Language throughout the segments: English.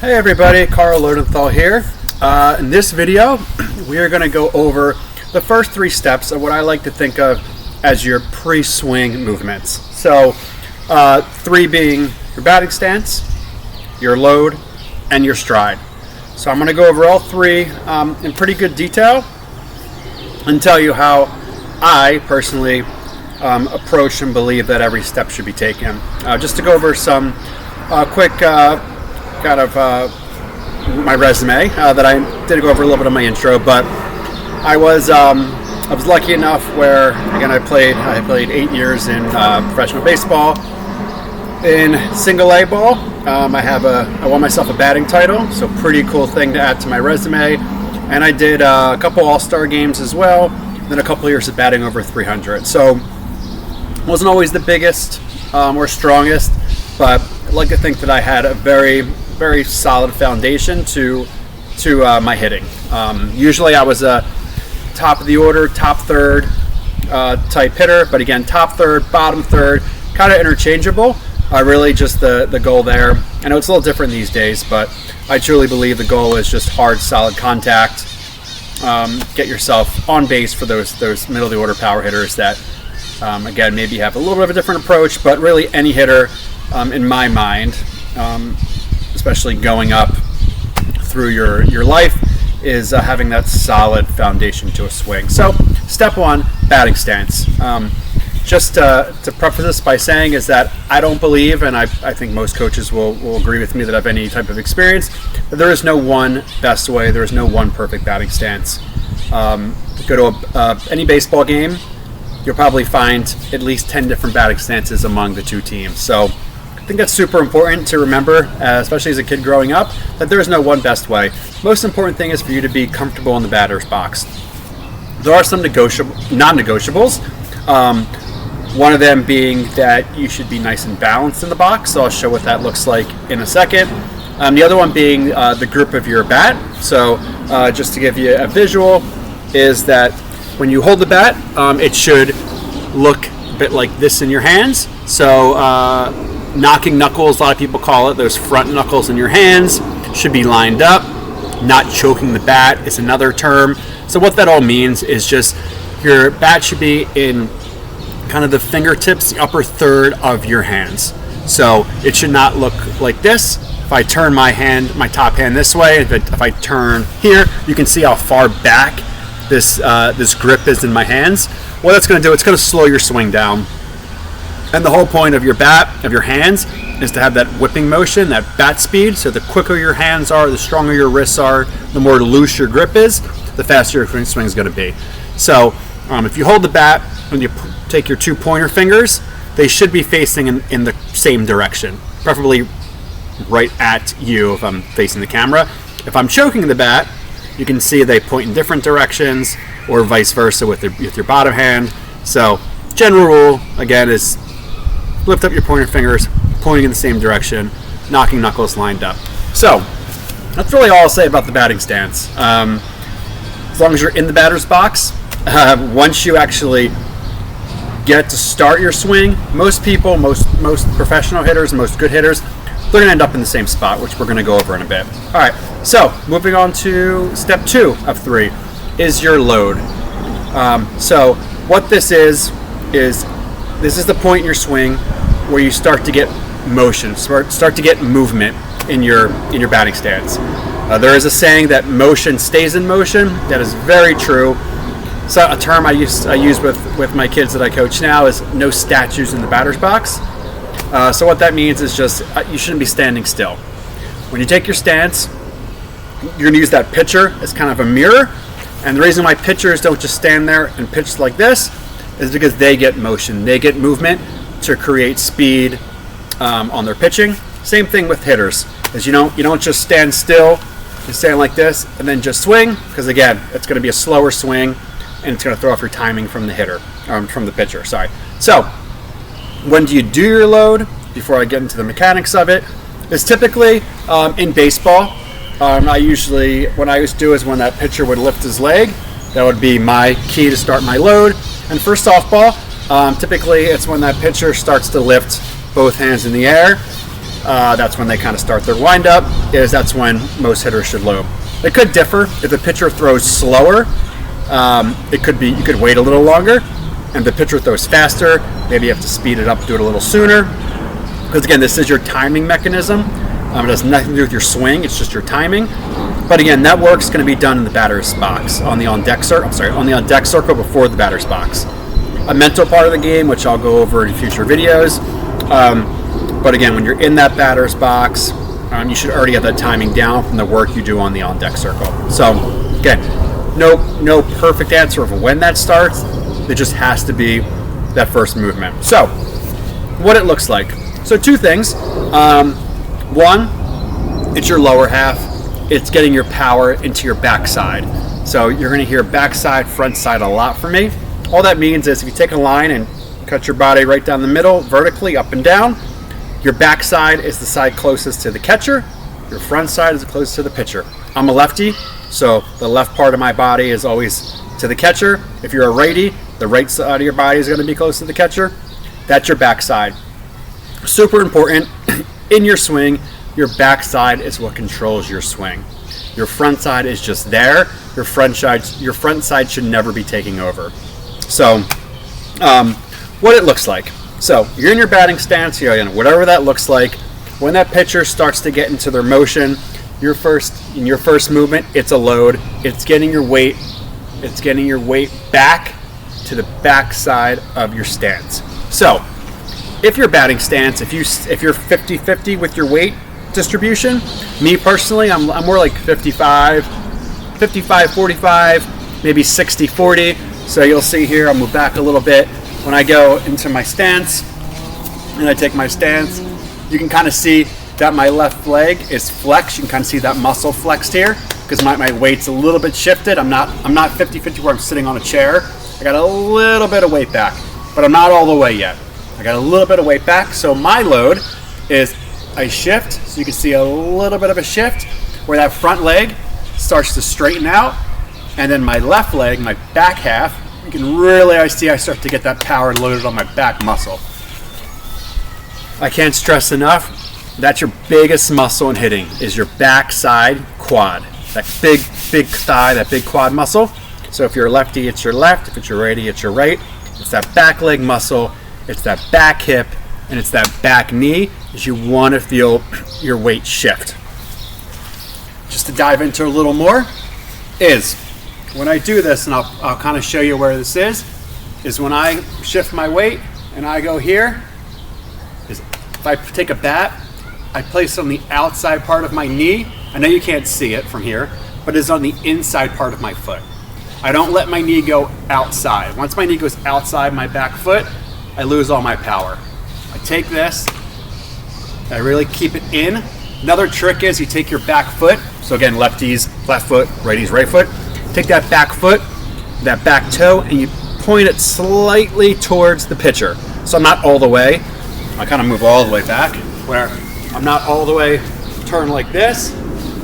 Hey everybody, Carl Lodenthal here. In this video, we are going to go over the first three steps of what I like to think of as your pre-swing movements. So, three being your batting stance, your load, and your stride. So I'm going to go over all three in pretty good detail and tell you how I personally approach and believe that every step should be taken. Just to go over some quick kind of my resume that I did go over a little bit of my intro, but I was lucky enough where again I played 8 years in professional baseball. In single A ball, I won myself a batting title, so pretty cool thing to add to my resume. And I did a couple All-Star games as well, then a couple years of batting over 300. So wasn't always the biggest or strongest, but I'd like to think that I had a very, very solid foundation to my hitting. Usually I was a top of the order, top third type hitter, but again, top third, bottom third, kind of interchangeable. Really just the goal there. I know it's a little different these days, but I truly believe the goal is just hard, solid contact. Get yourself on base for those middle of the order power hitters that, again, maybe have a little bit of a different approach, but really any hitter, in my mind, especially going up through your life, is having that solid foundation to a swing. So, step one, batting stance. Just to preface this by saying is that I don't believe, and I think most coaches will agree with me that have any type of experience, that there is no one best way, there is no one perfect batting stance. Go to any baseball game, you'll probably find at least 10 different batting stances among the two teams. So I think that's super important to remember, especially as a kid growing up, that there is no one best way. Most important thing is for you to be comfortable in the batter's box. There are some non-negotiables. One of them being that you should be nice and balanced in the box, so I'll show what that looks like in a second. The other one being the grip of your bat. So just to give you a visual, is that when you hold the bat, it should look a bit like this in your hands. So knocking knuckles, a lot of people call it, those front knuckles in your hands should be lined up. Not choking the bat is another term. So what that all means is just your bat should be in kind of the fingertips, the upper third of your hands. So it should not look like this. If I turn my top hand this way, if I turn here, you can see how far back this grip is in my hands. What that's going to do, it's going to slow your swing down. And the whole point of your bat, of your hands, is to have that whipping motion, that bat speed. So the quicker your hands are, the stronger your wrists are, the more loose your grip is, the faster your swing is going to be. So if you hold the bat and you take your two pointer fingers, they should be facing in the same direction, preferably right at you if I'm facing the camera. If I'm choking the bat, you can see they point in different directions, or vice versa with your bottom hand. So general rule, again, is lift up your pointer fingers, pointing in the same direction, knocking knuckles lined up. So that's really all I'll say about the batting stance. As long as you're in the batter's box, once you actually get to start your swing, most people, most professional hitters, most good hitters, they're going to end up in the same spot, which we're going to go over in a bit. All right, so moving on to step 2 of 3 is your load. So what this is the point in your swing where you start to get motion, start to get movement in your batting stance. There is a saying that motion stays in motion. That is very true. So a term I use with my kids that I coach now is no statues in the batter's box. So what that means is just you shouldn't be standing still. When you take your stance, you're going to use that pitcher as kind of a mirror. And the reason why pitchers don't just stand there and pitch like this is because they get motion. They get movement to create speed on their pitching. Same thing with hitters, is you don't just stand still and stand like this and then just swing, because again, it's going to be a slower swing and it's going to throw off your timing from the hitter, from the pitcher. Sorry. So when do you do your load? Before I get into the mechanics of it, is typically in baseball. What I used to do is when that pitcher would lift his leg, that would be my key to start my load. And for softball, typically it's when that pitcher starts to lift both hands in the air. that's when they kind of start their windup. That's when most hitters should load. It could differ. If the pitcher throws slower, you could wait a little longer. And the pitcher throws faster, maybe you have to speed it up, do it a little sooner. Because again, this is your timing mechanism. It has nothing to do with your swing, it's just your timing. But again, that work's going to be done in the batter's box, on the on-deck circle before the batter's box. A mental part of the game, which I'll go over in future videos. But again, when you're in that batter's box, you should already have that timing down from the work you do on the on-deck circle. So again, no perfect answer of when that starts. It just has to be that first movement. So, what it looks like. So, two things. One, it's your lower half. It's getting your power into your backside. So, you're going to hear backside, front side a lot from me. All that means is if you take a line and cut your body right down the middle, vertically, up and down, your backside is the side closest to the catcher. Your front side is the closest to the pitcher. I'm a lefty, so the left part of my body is always to the catcher. If you're a righty, the right side of your body is going to be close to the catcher. That's your backside. Super important. In your swing, your backside is what controls your swing. Your front side is just there. Your front side should never be taking over. So, what it looks like. So, you're in your batting stance, whatever that looks like. When that pitcher starts to get into their motion, in your first movement, it's a load. It's getting your weight back to the back side of your stance. So, if your batting stance, if you're 50-50 with your weight distribution, me personally, I'm more like 55-45, maybe 60-40. So you'll see here, I'll move back a little bit. When I go into my stance, and I take my stance, you can kind of see that my left leg is flexed. You can kind of see that muscle flexed here because my weight's a little bit shifted. I'm not 50-50 where I'm sitting on a chair. I got a little bit of weight back, but I'm not all the way yet. I got a little bit of weight back, so my load is I shift, so you can see a little bit of a shift where that front leg starts to straighten out, and then my left leg, my back half, you can really, I start to get that power loaded on my back muscle. I can't stress enough, that's your biggest muscle in hitting, is your backside quad. That big thigh, that big quad muscle. So if you're a lefty, it's your left. If it's your righty, it's your right. It's that back leg muscle. It's that back hip. And it's that back knee as you want to feel your weight shift. Just to dive into a little more is when I do this, and I'll kind of show you where this is when I shift my weight and I go here, is if I take a bat, I place it on the outside part of my knee. I know you can't see it from here, but it's on the inside part of my foot. I don't let my knee go outside. Once my knee goes outside my back foot, I lose all my power. I take this, I really keep it in. Another trick is you take your back foot, so again, lefties, left foot, righties, right foot. Take that back foot, that back toe, and you point it slightly towards the pitcher. So I'm not all the way, I kind of move all the way back, where I'm not all the way turned like this,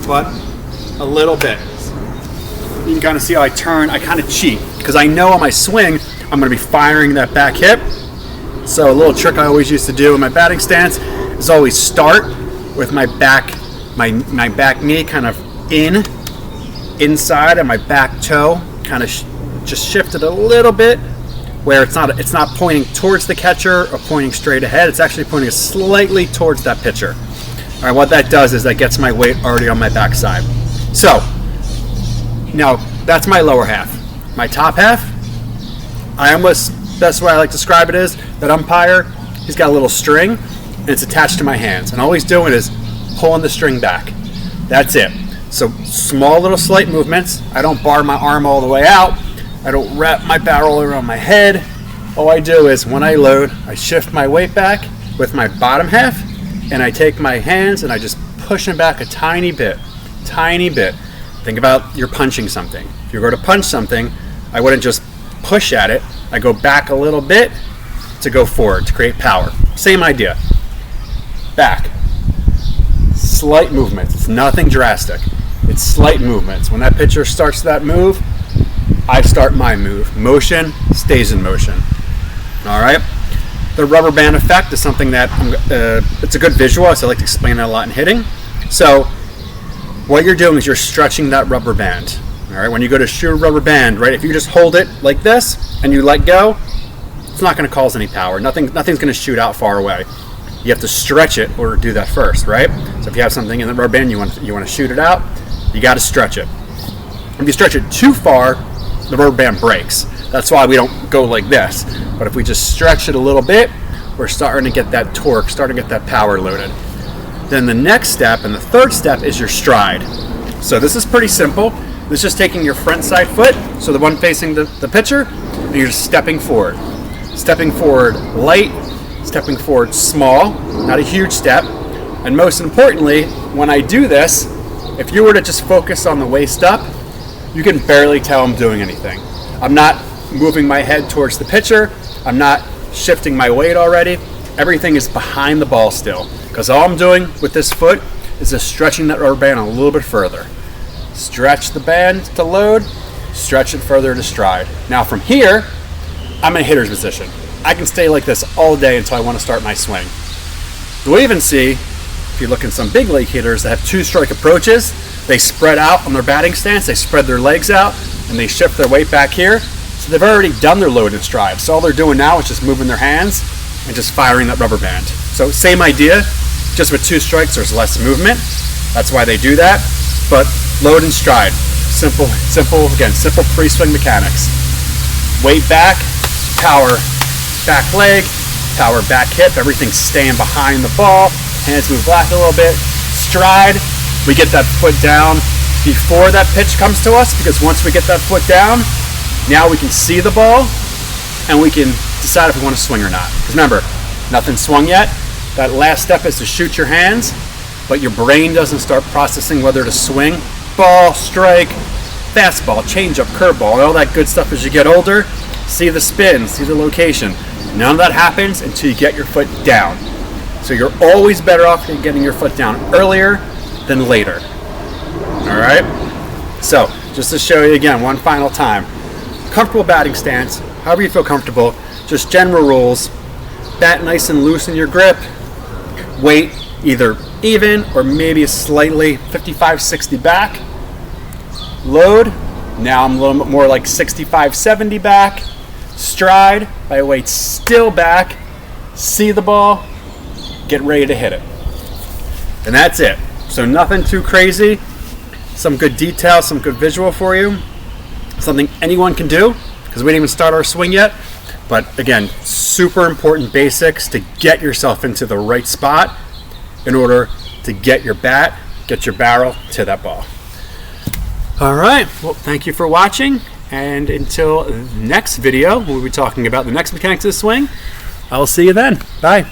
but a little bit. You can kind of see how I turn, I kind of cheat, because I know on my swing, I'm going to be firing that back hip. So a little trick I always used to do in my batting stance is always start with my back knee kind of inside, and my back toe kind of just shifted a little bit, where it's not pointing towards the catcher or pointing straight ahead. It's actually pointing slightly towards that pitcher. All right, what that does is that gets my weight already on my backside. So now that's my lower half. My top half, that's what I like to describe it as. That umpire, he's got a little string and it's attached to my hands, and all he's doing is pulling the string back. That's it. So small little slight movements. I don't bar my arm all the way out. I don't wrap my barrel around my head. All I do is when I load, I shift my weight back with my bottom half, and I take my hands and I just push them back a tiny bit. Think about you're punching something. If you're going to punch something, I wouldn't just push at it. I go back a little bit to go forward, to create power. Same idea. Back. Slight movements. It's nothing drastic. It's slight movements. When that pitcher starts that move, I start my move. Motion stays in motion. All right? the rubber band effect is something that it's a good visual, so I like to explain it a lot in hitting. So what you're doing is you're stretching that rubber band. All right, when you go to shoot a rubber band, right, if you just hold it like this and you let go, it's not going to cause any power. Nothing's going to shoot out far away. You have to stretch it in order to do that first, right? So if you have something in the rubber band, you want to shoot it out, you got to stretch it. If you stretch it too far, the rubber band breaks. That's why we don't go like this. But if we just stretch it a little bit, we're starting to get that torque, starting to get that power loaded. Then the next step and the third step is your stride. So this is pretty simple. This is just taking your front side foot, so the one facing the pitcher, and you're just stepping forward. Stepping forward light, stepping forward small, not a huge step. And most importantly, when I do this, if you were to just focus on the waist up, you can barely tell I'm doing anything. I'm not moving my head towards the pitcher. I'm not shifting my weight already. Everything is behind the ball still, because all I'm doing with this foot is just stretching that rubber band a little bit further. Stretch the band to load, stretch it further to stride. Now from here, I'm in hitter's position. I can stay like this all day until I want to start my swing. You'll even see, if you look at some big league hitters that have two-strike approaches, they spread out on their batting stance, they spread their legs out, and they shift their weight back here. So they've already done their load and stride. So all they're doing now is just moving their hands and just firing that rubber band. So same idea, just with two strikes, there's less movement. That's why they do that. But load and stride, simple, again, simple pre-swing mechanics. Weight back, power back leg, power back hip, everything's staying behind the ball, hands move back a little bit. Stride, we get that foot down before that pitch comes to us, because once we get that foot down, now we can see the ball and we can decide if we want to swing or not. Because remember, nothing swung yet. That last step is to shoot your hands, but your brain doesn't start processing whether to swing, ball, strike, fastball, changeup, curveball, all that good stuff as you get older. See the spin, see the location. None of that happens until you get your foot down. So you're always better off getting your foot down earlier than later. All right? So just to show you again, one final time. Comfortable batting stance, however you feel comfortable, just general rules. Bat nice and loose in your grip. Weight either even or maybe slightly 55-60 back. Load, now I'm a little bit more like 65-70 back. Stride, my weight still back. See the ball, get ready to hit it. And that's it. So nothing too crazy. Some good detail, some good visual for you. Something anyone can do, because we didn't even start our swing yet. But again, super important basics to get yourself into the right spot in order to get your bat, get your barrel to that ball. All right, well, thank you for watching. And until next video, we'll be talking about the next mechanics of the swing. I'll see you then. Bye.